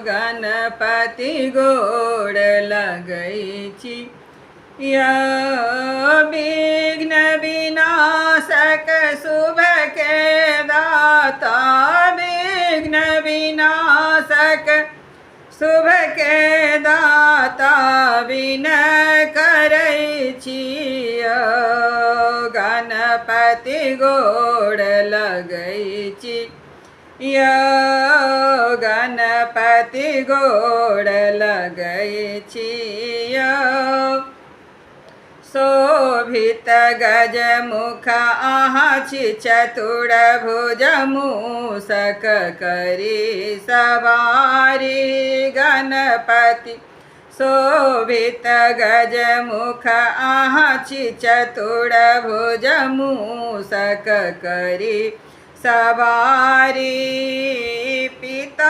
गणपति गोड़ लगैछि या विघ्न विनाशक शुभ के दाता विघ्न विनाशक शुभ के दाता विनय करै छियै गणपति गोड़ लगैछि या गणपति गोड़ लगैछि शोभित गज मुख अहाँ छी चतुर भुज मूषक करी सवारी गणपति शोभित गज मुख अहाँ छी चतुर भुज मूषक करी सवारी पिता